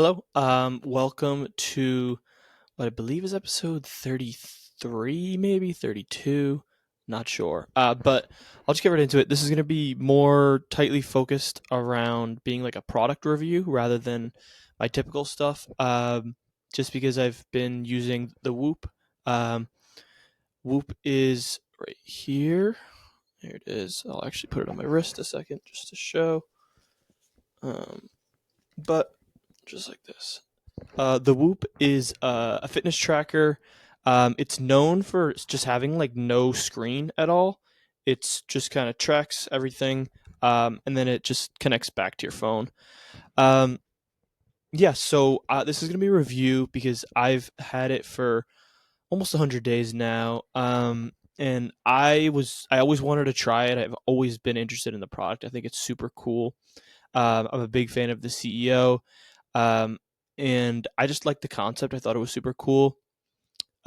Hello. Welcome to what I believe is episode 33, maybe 32. Not sure. But I'll just get right into it. This is going to be more tightly focused around being like a product review rather than my typical stuff. Just because I've been using the Whoop. Um, Whoop is right here. There it is. I'll actually put it on my wrist a second just to show. But just like this. The Whoop is a fitness tracker. It's known for just having like no screen at all. It's just kind of tracks everything, and then it just connects back to your phone. Um, yeah, so this is gonna be a review because I've had it for almost 100 days now. And I always wanted to try it. I've always been interested in the product. I think it's super cool. I'm a big fan of the CEO. Um, and I just liked the concept. I thought it was super cool.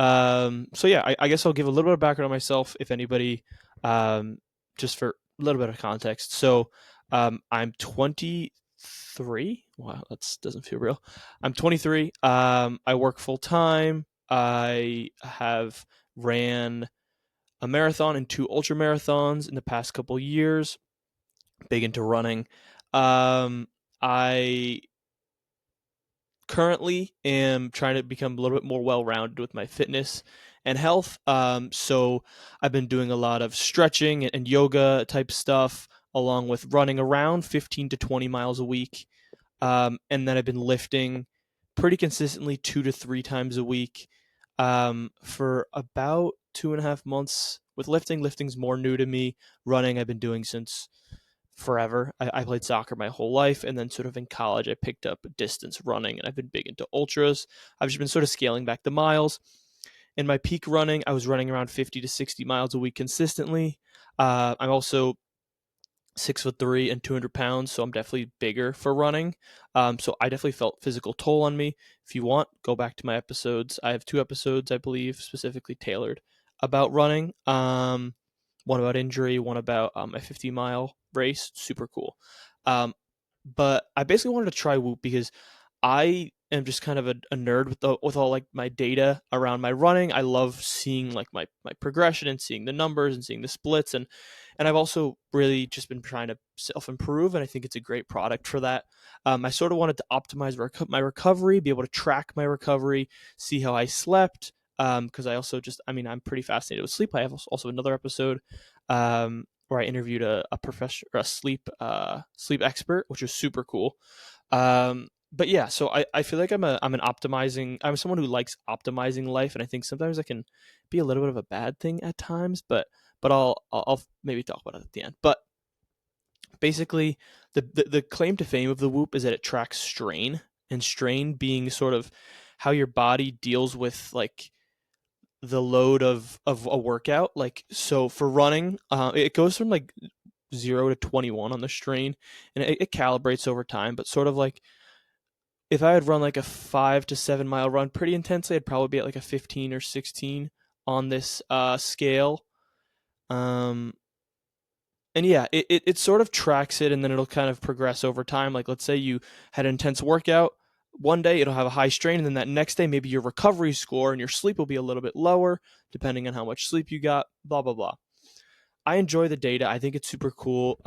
So yeah, I guess I'll give a little bit of background on myself, if anybody, um, just for a little bit of context. So, I'm 23. Wow, that doesn't feel real. I'm 23. I work full time. I have ran a marathon and two ultra marathons in the past couple years. Big into running. I currently am trying to become a little bit more well-rounded with my fitness and health. So I've been doing a lot of stretching and yoga type stuff, along with running around 15 to 20 miles a week. And then I've been lifting pretty consistently 2 to 3 times a week for about 2.5 months. With lifting's more new to me. Running, I've been doing since forever. I played soccer my whole life, and then sort of in college, I picked up distance running, and I've been big into ultras. I've just been sort of scaling back the miles. In my peak running, I was running around 50 to 60 miles a week consistently. I'm also 6'3" and 200 pounds, so I'm definitely bigger for running. So I definitely felt physical toll on me. If you want, go back to my episodes. I have two episodes, I believe, specifically tailored about running. One about injury, one about a 50-mile race. Super cool. Um, but I basically wanted to try Whoop because I am just kind of a nerd with all like my data around my running. I love seeing like my progression and seeing the numbers and seeing the splits, and I've also really just been trying to self improve, and I think it's a great product for that. I sort of wanted to optimize my recovery, be able to track my recovery, see how I slept. Because I also just, I mean, I'm pretty fascinated with sleep. I have also another episode where I interviewed a professor, a sleep expert, which was super cool. But yeah, so I feel like I'm someone who likes optimizing life, and I think sometimes that can be a little bit of a bad thing at times, but I'll maybe talk about it at the end. But basically, the claim to fame of the Whoop is that it tracks strain, and strain being sort of how your body deals with like the load of a workout. Like, so for running, it goes from like 0 to 21 on the strain, and it calibrates over time. But sort of like if I had run like a 5 to 7 mile run pretty intensely, I'd probably be at like a 15 or 16 on this scale. Um, and yeah, it sort of tracks it, and then it'll kind of progress over time. Like, let's say you had an intense workout. One day it'll have a high strain, and then that next day maybe your recovery score and your sleep will be a little bit lower, depending on how much sleep you got. Blah blah blah. I enjoy the data. I think it's super cool.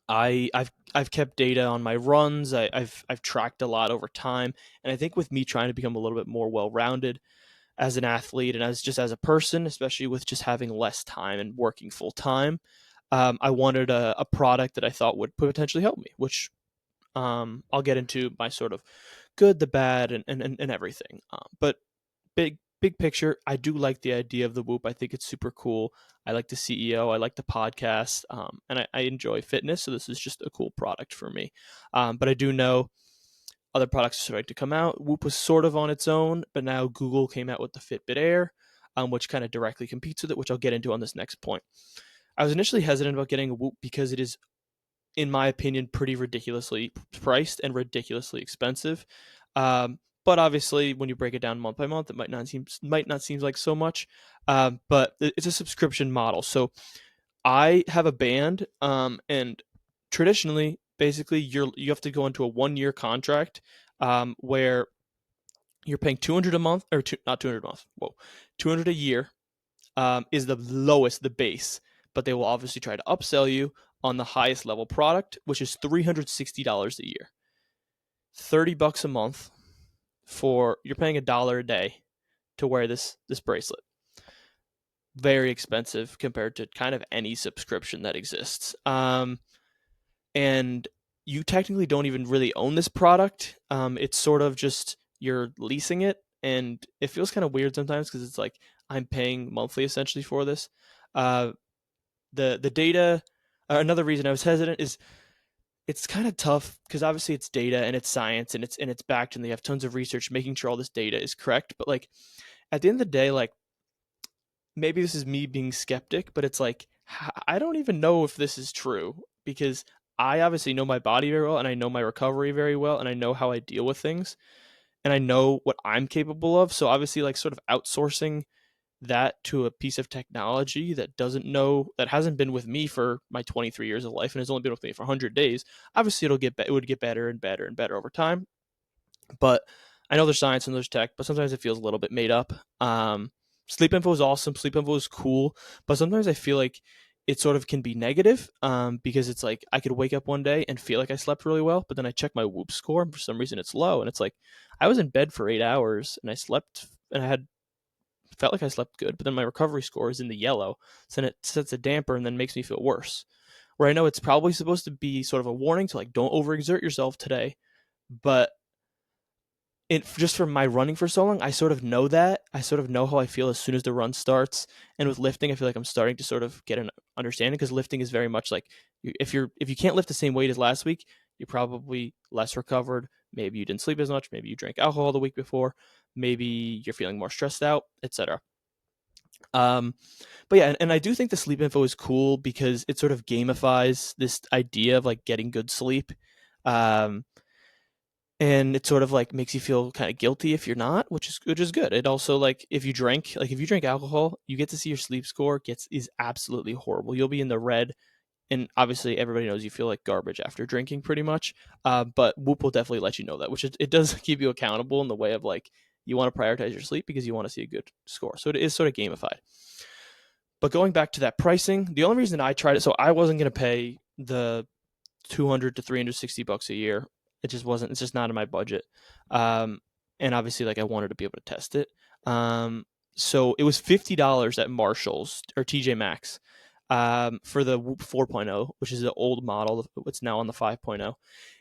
I've kept data on my runs. I've tracked a lot over time, and I think with me trying to become a little bit more well rounded as an athlete and as a person, especially with just having less time and working full time, I wanted a product that I thought would potentially help me, which I'll get into my sort of good, the bad, and everything. But big picture, I do like the idea of the Whoop. I think it's super cool. I like the CEO. I like the podcast, and I enjoy fitness. So this is just a cool product for me. But I do know other products are starting to come out. Whoop was sort of on its own, but now Google came out with the Fitbit Air, which kind of directly competes with it, which I'll get into on this next point. I was initially hesitant about getting a Whoop because it is, in my opinion, pretty ridiculously priced and ridiculously expensive. But obviously, when you break it down month by month, it might not seem like so much. But it's a subscription model. So I have a band, and traditionally basically you have to go into a 1 year contract where you're paying 200 a month, or not 200 a month. Whoa, 200 a year is the lowest, the base, but they will obviously try to upsell you on the highest level product, which is $360 a year, $30 a month for you're paying $1 a day to wear this bracelet. Very expensive compared to kind of any subscription that exists. And you technically don't even really own this product. It's sort of just you're leasing it, and it feels kind of weird sometimes because it's like I'm paying monthly essentially for this. Uh, the data. Another reason I was hesitant is it's kind of tough because obviously it's data and it's science and it's backed and they have tons of research making sure all this data is correct. But like at the end of the day, like maybe this is me being skeptic, but it's like I don't even know if this is true because I obviously know my body very well and I know my recovery very well and I know how I deal with things and I know what I'm capable of. So obviously like sort of outsourcing that to a piece of technology that doesn't know that hasn't been with me for my 23 years of life and has only been with me for 100 days, obviously it would get better and better and better over time. But I know there's science and there's tech, but sometimes it feels a little bit made up. Sleep info is awesome. Sleep info is cool, but sometimes I feel like it sort of can be negative because it's like I could wake up one day and feel like I slept really well, but then I check my Whoop score and for some reason it's low, and it's like I was in bed for 8 hours and I slept and I had felt like I slept good, but then my recovery score is in the yellow, so then it sets a damper and then makes me feel worse. Where I know it's probably supposed to be sort of a warning to like don't overexert yourself today, but it just from my running for so long, I sort of know that. I sort of know how I feel as soon as the run starts. And with lifting, I feel like I'm starting to sort of get an understanding because lifting is very much like if you can't lift the same weight as last week, you're probably less recovered. Maybe you didn't sleep as much. Maybe you drank alcohol the week before. Maybe you're feeling more stressed out, etc. Um, but yeah, and I do think the sleep info is cool because it sort of gamifies this idea of like getting good sleep. Um, and it sort of like makes you feel kind of guilty if you're not, which is good. It also like if you drink alcohol, you get to see your sleep score gets is absolutely horrible. You'll be in the red, and obviously everybody knows you feel like garbage after drinking pretty much. But Whoop will definitely let you know that, which it does keep you accountable in the way of like you want to prioritize your sleep because you want to see a good score. So it is sort of gamified. But going back to that pricing, the only reason I tried it, so I wasn't going to pay the 200 to 360 bucks a year. It just wasn't. It's just not in my budget. Um, and obviously, like I wanted to be able to test it. So it was $50 at Marshalls or TJ Maxx for the Whoop 4.0, which is the old model. It's now on the 5.0,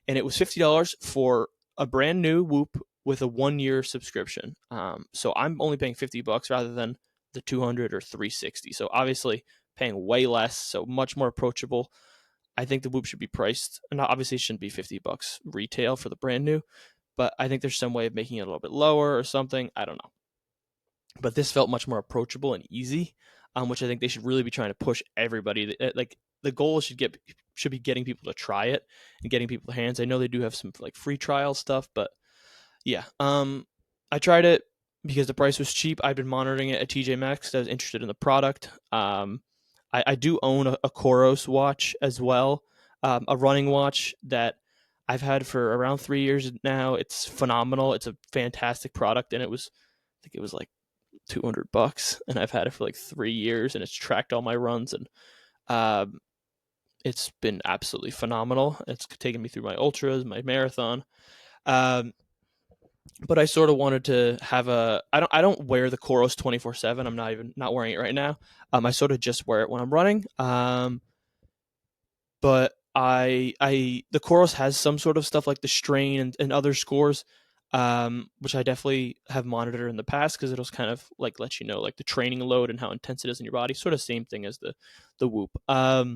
and it was $50 for a brand new Whoop with a 1 year subscription. So I'm only paying $50 rather than the 200 or 360. So obviously paying way less, so much more approachable. I think the Whoop should be priced, and obviously it shouldn't be $50 retail for the brand new, but I think there's some way of making it a little bit lower or something. I don't know. But this felt much more approachable and easy, which I think they should really be trying to push everybody. Like the goal should be getting people to try it and getting people hands. I know they do have some like free trial stuff, but yeah. I tried it because the price was cheap. I've been monitoring it at TJ Maxx. I was interested in the product. I do own a Coros watch as well, a running watch that I've had for around 3 years now. It's phenomenal. It's a fantastic product, and I think it was like $200, and I've had it for like 3 years, and it's tracked all my runs, and um, it's been absolutely phenomenal. It's taken me through my ultras, my marathon. Um, but I sort of wanted to have I don't wear the Coros 24/7. I'm not wearing it right now. I sort of just wear it when I'm running. But I the Coros has some sort of stuff like the strain and other scores, which I definitely have monitored in the past because it'll kind of like let you know like the training load and how intense it is in your body. Sort of same thing as the Whoop. But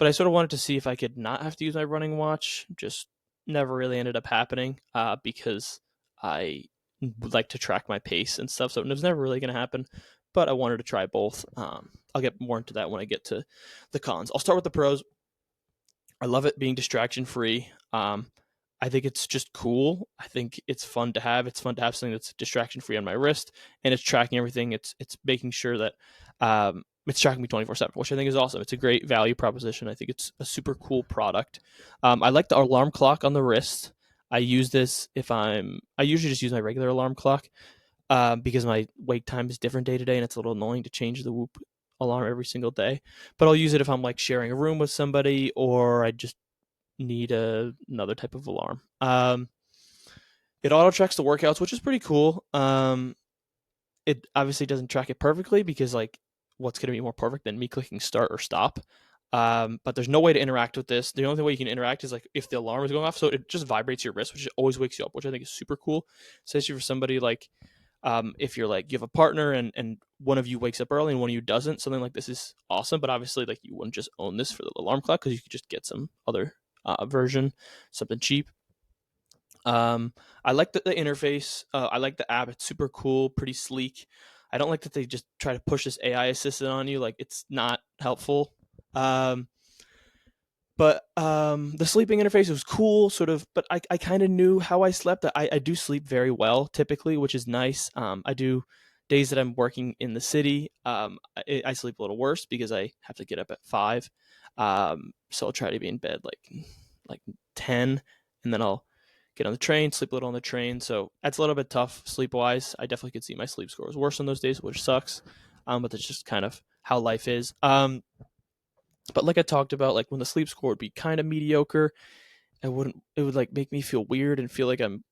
I sort of wanted to see if I could not have to use my running watch. Just never really ended up happening because I would like to track my pace and stuff. So it was never really going to happen. But I wanted to try both. I'll get more into that when I get to the cons. I'll start with the pros. I love it being distraction free. I think it's just cool. I think it's fun to have. It's fun to have something that's distraction free on my wrist, and it's tracking everything. It's making sure that it's tracking me 24/7, which I think is awesome. It's a great value proposition. I think it's a super cool product. I like the alarm clock on the wrist. I use this if I usually just use my regular alarm clock because my wake time is different day to day, and it's a little annoying to change the Whoop alarm every single day. But I'll use it if I'm like sharing a room with somebody, or I just need another type of alarm. It auto tracks the workouts, which is pretty cool. It obviously doesn't track it perfectly because like what's going to be more perfect than me clicking start or stop. But there's no way to interact with this. The only way you can interact is like if the alarm is going off, so it just vibrates your wrist, which always wakes you up, which I think is super cool, especially for somebody like if you're like you have a partner and one of you wakes up early and one of you doesn't. Something like this is awesome, but obviously like you wouldn't just own this for the alarm clock because you could just get some other version, something cheap. Um, I like the interface. I like the app. It's super cool, pretty sleek. I don't like that they just try to push this AI assistant on you. Like it's not helpful. Um, but the sleeping interface was cool, sort of. But I kind of knew how I slept. I do sleep very well typically, which is nice. I do days that I'm working in the city. I sleep a little worse because I have to get up at 5. So I'll try to be in bed like 10, and then I'll get on the train, sleep a little on the train. So that's a little bit tough sleep wise. I definitely could see my sleep scores worse on those days, which sucks. But that's just kind of how life is. But like I talked about, like when the sleep score would be kind of mediocre, it would like make me feel weird and feel like I'm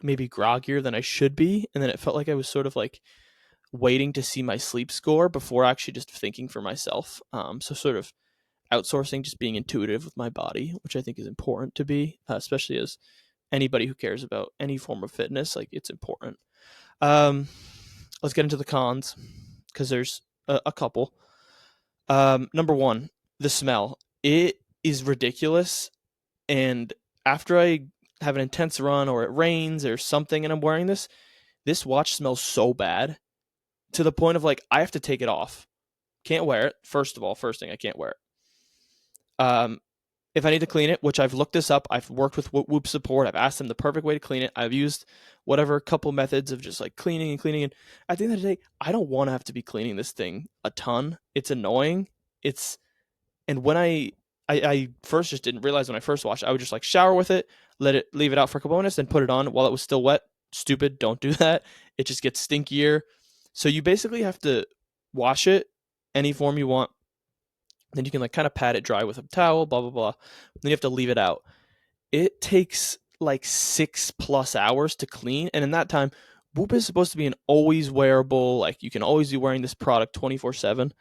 maybe groggier than I should be. And then it felt like I was sort of like waiting to see my sleep score before actually just thinking for myself. So sort of outsourcing, just being intuitive with my body, which I think is important to be, especially as anybody who cares about any form of fitness. Like it's important. Um, let's get into the cons because there's a couple. Number one, the smell. It is ridiculous. And after I have an intense run or it rains or something and I'm wearing this watch smells so bad to the point of like I have to take it off. Can't wear it. First of all, first thing I can't wear it. If I need to clean it, which I've looked this up, I've worked with Whoop support. I've asked them the perfect way to clean it. I've used whatever couple methods of just like cleaning and cleaning. And at the end of the day, I don't want to have to be cleaning this thing a ton. It's annoying. It's and when I first just didn't realize when I first washed, I would just like shower with it, leave it out for a couple minutes, then put it on while it was still wet. Stupid, don't do that. It just gets stinkier. So you basically have to wash it any form you want. Then you can like kind of pat it dry with a towel, blah blah blah. Then you have to leave it out. It takes like 6+ hours to clean, and in that time, Whoop is supposed to be an always wearable. Like you can always be wearing this product 24/7.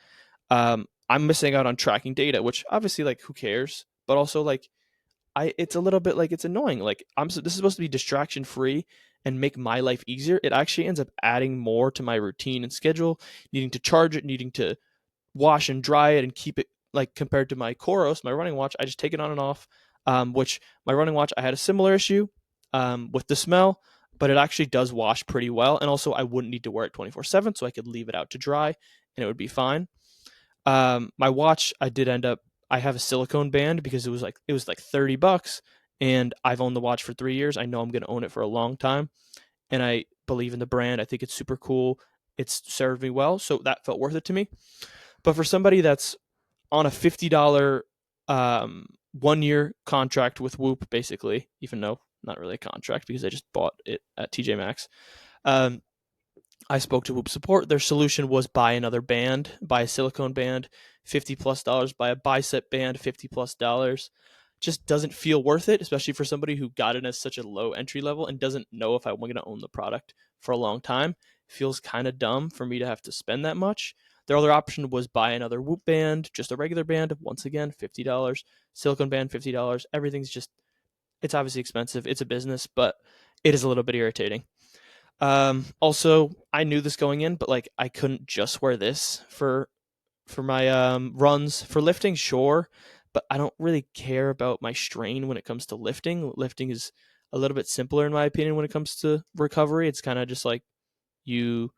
I'm missing out on tracking data, which obviously like who cares, but also like it's a little bit like it's annoying. Like this is supposed to be distraction free and make my life easier. It actually ends up adding more to my routine and schedule, needing to charge it, needing to wash and dry it and keep it like compared to my Coros, my running watch, I just take it on and off. Which my running watch, I had a similar issue with the smell, but it actually does wash pretty well. And also, I wouldn't need to wear it 24/7, so I could leave it out to dry and it would be fine. My watch, I did end up. I have a silicone band because it was like $30, and I've owned the watch for 3 years. I know I'm going to own it for a long time, and I believe in the brand. I think it's super cool. It's served me well, so that felt worth it to me. But for somebody that's on a $50 one-year contract with Whoop, basically, even though not really a contract because I just bought it at TJ Maxx. I spoke to Whoop support. Their solution was buy another band, buy a silicone band, $50+, buy a bicep band, $50+. Just doesn't feel worth it, especially for somebody who got it as such a low entry level and doesn't know if I'm going to own the product for a long time. It feels kind of dumb for me to have to spend that much. Their other option was buy another Whoop band, just a regular band. Once again, $50. Silicone band, $50. Everything's just, it's obviously expensive. It's a business, but it is a little bit irritating. Also, I knew this going in, but like I couldn't just wear this for my runs for lifting, sure, but I don't really care about my strain when it comes to lifting. Lifting is a little bit simpler in my opinion when it comes to recovery. It's kind of just like you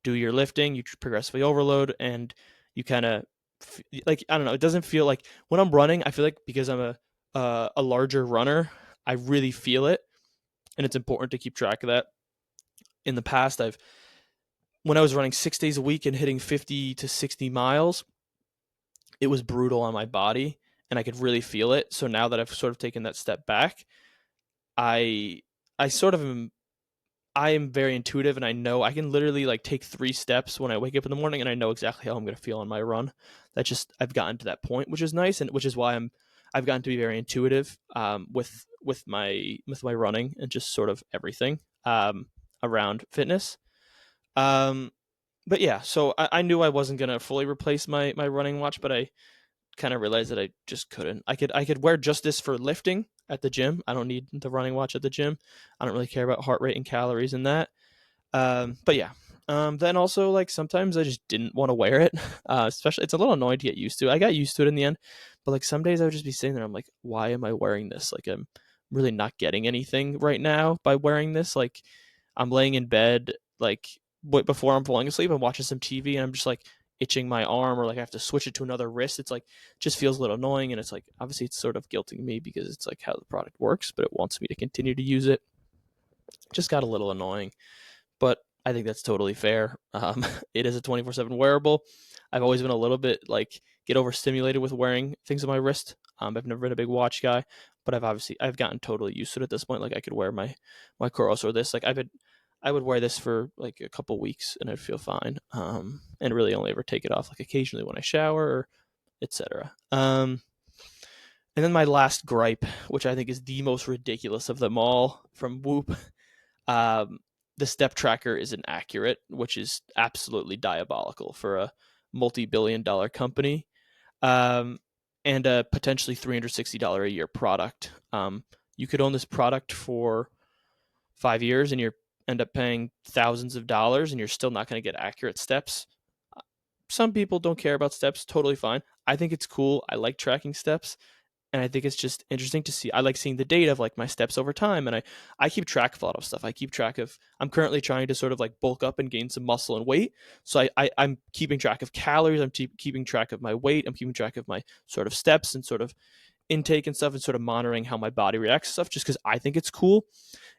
do your lifting, you progressively overload, and you kind of like I don't know. It doesn't feel like when I'm running. I feel like because I'm a larger runner, I really feel it, and it's important to keep track of that. In the past, I've when I was running 6 days a week and hitting 50 to 60 miles, it was brutal on my body and I could really feel it. So now that I've sort of taken that step back, I I sort of am I am very intuitive and I know I can literally like take 3 steps when I wake up in the morning and I know exactly how I'm going to feel on my run. That just I've gotten to that point, which is nice, and which is why I've gotten to be very intuitive with my running and just sort of everything around fitness. Um, but yeah, so I knew I wasn't gonna fully replace my running watch, but I kind of realized that I just couldn't. I could wear just this for lifting at the gym. I don't need the running watch at the gym. I don't really care about heart rate and calories and that. But yeah. Then also like sometimes I just didn't want to wear it. Especially it's a little annoying to get used to. I got used to it in the end, but like some days I would just be sitting there. I'm like, why am I wearing this? Like I'm really not getting anything right now by wearing this. Like I'm laying in bed, like before I'm falling asleep, I'm watching some TV, and I'm just like itching my arm, or like I have to switch it to another wrist. It's like just feels a little annoying, and it's like obviously it's sort of guilting me because it's like how the product works, but it wants me to continue to use it. Just got a little annoying, but I think that's totally fair. It is a 24/7 wearable. I've always been a little bit like get overstimulated with wearing things on my wrist. I've never been a big watch guy, but I've gotten totally used to it at this point. Like I could wear my Coros or this. Like I would wear this for like a couple weeks and I'd feel fine. And really only ever take it off like occasionally when I shower or etc. And then my last gripe, which I think is the most ridiculous of them all, from Whoop, um, the step tracker is inaccurate, which is absolutely diabolical for a multi-billion-dollar company, um, and a potentially $360 a year product. You could own this product for 5 years and you end up paying thousands of dollars, and you're still not going to get accurate steps. Some people don't care about steps, totally fine. I think it's cool. I like tracking steps, and I think it's just interesting to see. I like seeing the data of like my steps over time, and I keep track of a lot of stuff. I keep track of. I'm currently trying to sort of like bulk up and gain some muscle and weight, so I'm keeping track of calories. I'm keeping track of my weight. I'm keeping track of my sort of steps and sort of intake and stuff, and sort of monitoring how my body reacts to stuff. Just because I think it's cool.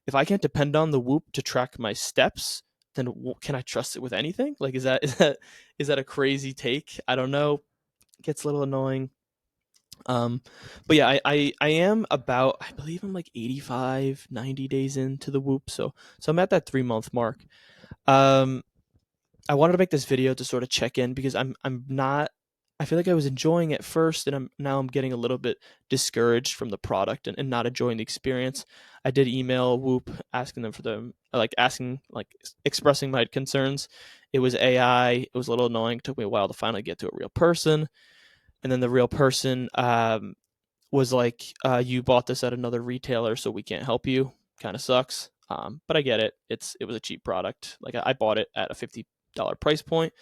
If I can't depend on the Whoop to track my steps, then can I trust it with anything? Like, is that a crazy take? I don't know. It gets a little annoying. Um, but yeah, I am about, I believe I'm like 85, 90 days into the Whoop. So I'm at that 3 month mark. Um, I wanted to make this video to sort of check in because I'm not, I feel like I was enjoying it first, and I'm getting a little bit discouraged from the product, and not enjoying the experience. I did email Whoop asking them for them, like asking, like expressing my concerns. It was AI. It was a little annoying. It took me a while to finally get to a real person. And then the real person was like, "You bought this at another retailer, so we can't help you." Kind of sucks, but I get it. It was a cheap product. Like I bought it at a $50 price point,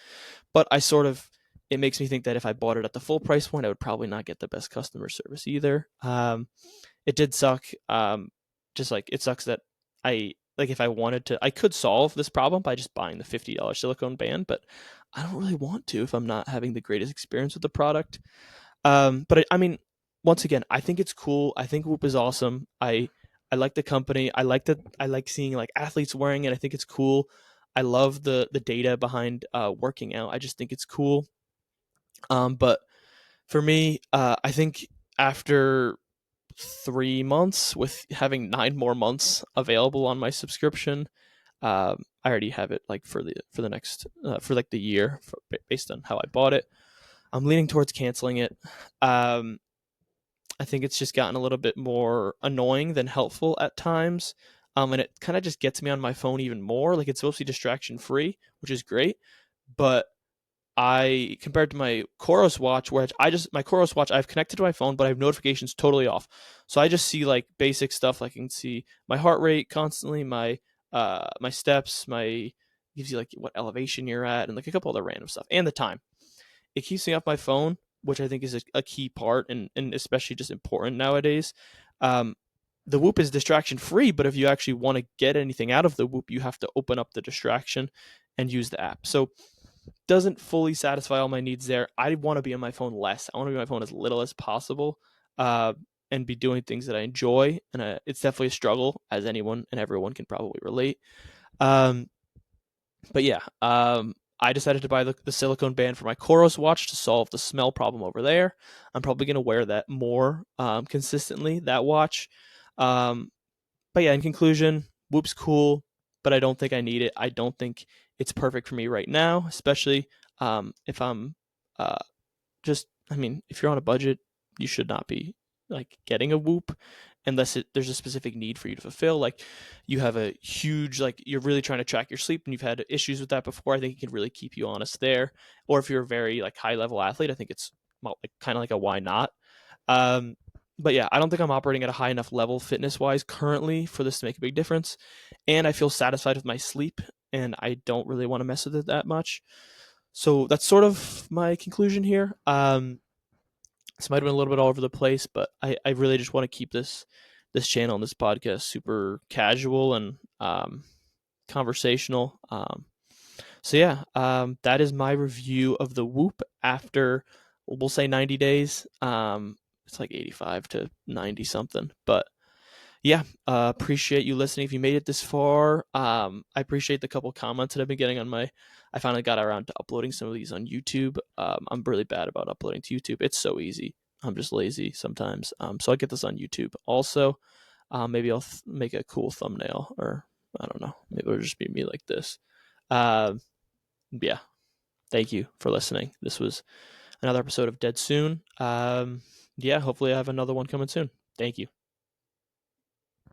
but I sort of it makes me think that if I bought it at the full price point, I would probably not get the best customer service either. It did suck. Just like it sucks that I like if I wanted to, I could solve this problem by just buying the $50 silicone band, but I don't really want to if I'm not having the greatest experience with the product. But I mean, once again, I think it's cool. I think Whoop is awesome. I like the company. I like seeing like athletes wearing it. I think it's cool. I love the data behind working out. I just think it's cool. But for me, I think after 3 months, with having 9 more months available on my subscription, I already have it like for the next for like the year based on how I bought it. I'm leaning towards canceling it. Um, I think it's just gotten a little bit more annoying than helpful at times. And it kind of just gets me on my phone even more. Like it's supposed to be distraction free, which is great. But I, compared to my Coros watch, where my Coros watch, I've connected to my phone, but I have notifications totally off. So I just see like basic stuff. I can see my heart rate constantly, my steps, my gives you like what elevation you're at, and like a couple other random stuff, and the time. It keeps me off my phone, which I think is a key part, and especially just important nowadays. Um, the Whoop is distraction free, but if you actually want to get anything out of the Whoop, you have to open up the distraction and use the app. So doesn't fully satisfy all my needs there. I want to be on my phone less. I want to be on my phone as little as possible, uh, and be doing things that I enjoy. And it's definitely a struggle, as anyone and everyone can probably relate. Um, But yeah, I decided to buy the silicone band for my Coros watch to solve the smell problem over there. I'm probably going to wear that more consistently, that watch. Um, but yeah, in conclusion, Whoop's cool, but I don't think I need it. I don't think it's perfect for me right now, especially if I'm uh, I mean, if you're on a budget, you should not be like getting a Whoop unless there's a specific need for you to fulfill. Like you have a huge, like you're really trying to track your sleep and you've had issues with that before. I think it can really keep you honest there. Or if you're a very like high level athlete, I think it's well, like kind of like a why not. Um, but yeah, I don't think I'm operating at a high enough level fitness wise currently for this to make a big difference. And I feel satisfied with my sleep and I don't really want to mess with it that much. So that's sort of my conclusion here. This might have been a little bit all over the place, but I really just want to keep this channel and this podcast super casual and conversational. So yeah, that is my review of the Whoop after we'll say 90 days. It's like 85 to 90 something, but yeah, appreciate you listening. If you made it this far, I appreciate the couple comments that I've been getting on my. I finally got around to uploading some of these on YouTube. I'm really bad about uploading to YouTube. It's so easy. I'm just lazy sometimes. So I get this on YouTube. Also, maybe I'll make a cool thumbnail, or I don't know. Maybe it'll just be me like this. Um, yeah. Thank you for listening. This was another episode of Dead Soon. Yeah. Hopefully, I have another one coming soon. Thank you.